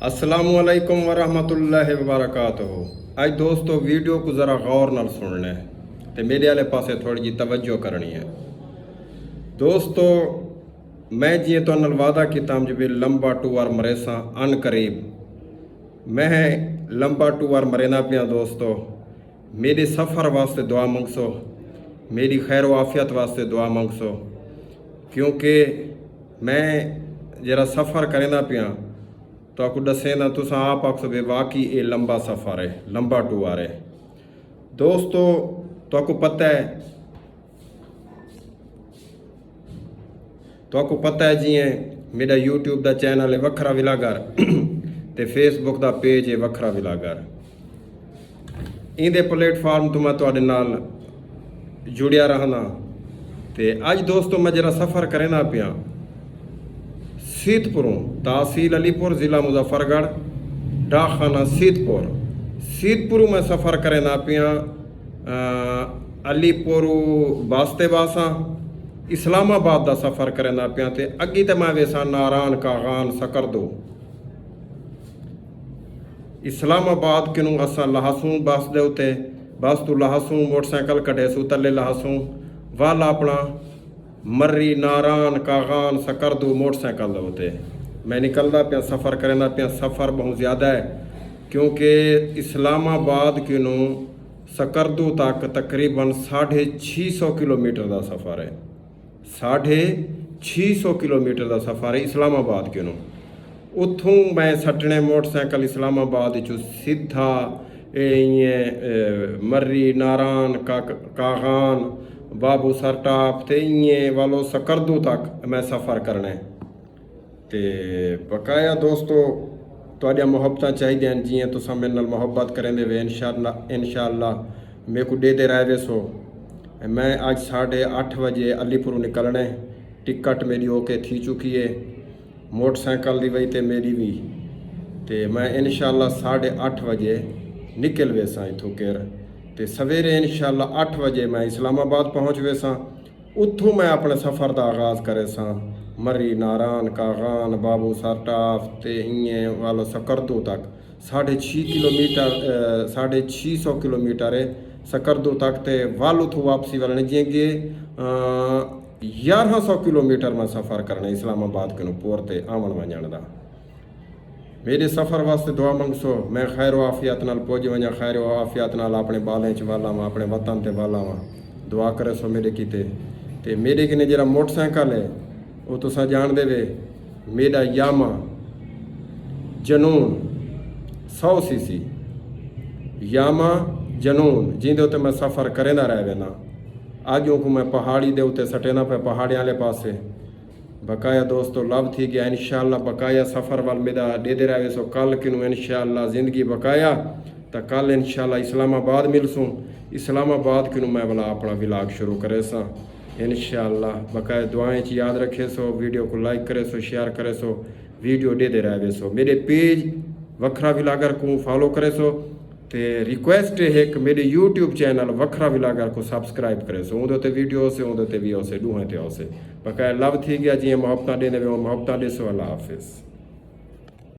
अस्सलामुअलैकुम वरहमतुल्लाहि वबरकातुहू। आज दोस्तों वीडियो को ज़रा गौर नाल सुनना है तो मेरे वाले पासे थोड़ी जी तवज्जो करनी है। दोस्तों मैं जिए तो नाल वादा किता जब लंबा टूर मरेसा अन करीब मैं लंबा टूर मरेना पिया। दोस्तों मेरे सफ़र वास्ते दुआ मंगसो, मेरी खैर आफियत वास्ते दुआ मंगसो, क्योंकि मैं जरा सफ़र करेंदा पिया तो आपको दसे ना तुस आप आखो बे वाकई ये लंबा सफ़र है, लंबा टूर है। दोस्तों तो आपको पता है जिए मेरा यूट्यूब का चैनल है वखरा विलागर ते फेसबुक का पेज है वखरा विलागर। इंदे प्लेटफार्म तो मैं तुहाडे नाल जुड़िया रहना। ते अज दोस्तों मैं जरा सफ़र करेना पिया सीतपुरों तहसील अलीपुर ज़िला मुजफ्फरगढ़ डाकखाना सीतपुर में सफ़र करें ना पिया। अलीपुर वास्ते बासा इस्लामाबाद का सफ़र करें ना पिया ते अगी तो मैं वेसा नारान कागान सकरदो इस्लामाबाद किनू असा लहासूं बस दे उते बस तू लहासूं मोटरसाइकिल कढेसू तले लहासूं वाला अपना मर्री नारान कागान सकरदू मोटरसाइकिल होते मैं निकलना पिया सफ़र करना पिया। सफ़र बहुत ज़्यादा है क्योंकि इस्लामाबाद किनू सकरदू तक तकरीबन 650 किलोमीटर का सफ़र है। 650 किलोमीटर का सफ़र है इस्लामाबाद किनू। उतों मैं सटने मोटरसाइकिल इस्लामाबाद चो सीधा मर्री नारान कागान बाबू सरटाप ते इं वालो सकरदू तक मैं सफ़र करना है। ते बकाया दोस्तों तुहाडियां मुहब्बतां चाहिए जियां तुसां मेरे नाल मुहब्बत करेंदे वे इंशाअल्लाह मेरे को दे रहे वेसो। मैं आज 8:30 बजे अलीपुर निकलना है। टिकट मेरी ओके थी चुकी है, मोटरसाइकिल दी वही ते मेरी भी। ते मैं इंशाअल्लाह 8:30 बजे निकल वेसा इथों केर ते सवेरे इंशाअल्लाह 8 बजे मैं इस्लामाबाद पहुँच वेसा। उतों मैं अपने सफ़र का आगाज़ करे सा मरी नारान कागान बाबू सरटाफ ते इं वालो सकरदू तक 650 किलोमीटर है सकरदू तक ते वाल उथों वापसी वाले जी कि 1100 किलोमीटर में सफ़र करना इस्लामाबाद के पोर ते आवन वजन का। मेरे सफ़र वास्ते दुआ मंगसो मैं खैर आफियत नाल पुज वजा, खैर आफियत नाल अपने बालें च वाला वा, अपने वतन ते वाला वा। दुआ करे सो मेरे किते ते मेरे किने जरा मोटरसाइकिल है वो तुसा जान देवे मेरा यामा जनून 100 सीसी यामा जनून जिंदे उत्ते मैं सफ़र करेंदा रह वेना। आजों को मैं पहाड़ी दे उत्ते सटेना पे पहाड़ी वाले पासे बकाया दोस्तों लव थी गया। इंशाअल्लाह बकाया सफ़र वाल मेरा दे रहे सो कल किनू इंशाअल्लाह ज़िंदगी बकाया तो कल इंशाअल्लाह इस्लामाबाद मिलसूँ। इस्लामाबाद किनू मैं वाला अपना विलाग शुरू करे सा इंशाअल्लाह। बकाया दुआएं च याद रखे सो, वीडियो को लाइक करे सो, शेयर करे सो, वीडियो दे रहे सो। मेरे पेज वखरा विलागर को फॉलो करे सो ते रिक्वेस्ट है कि मेरे यूट्यूब चैनल वखरा विलागर को सब्सक्राइब करे सो। उदे वीडियो से उदे भी हो से डूहें ते हो से बकाया लव थी गया जी मोहब्बत देने मोहब्बत दे सो। अल्लाह हाफिज़।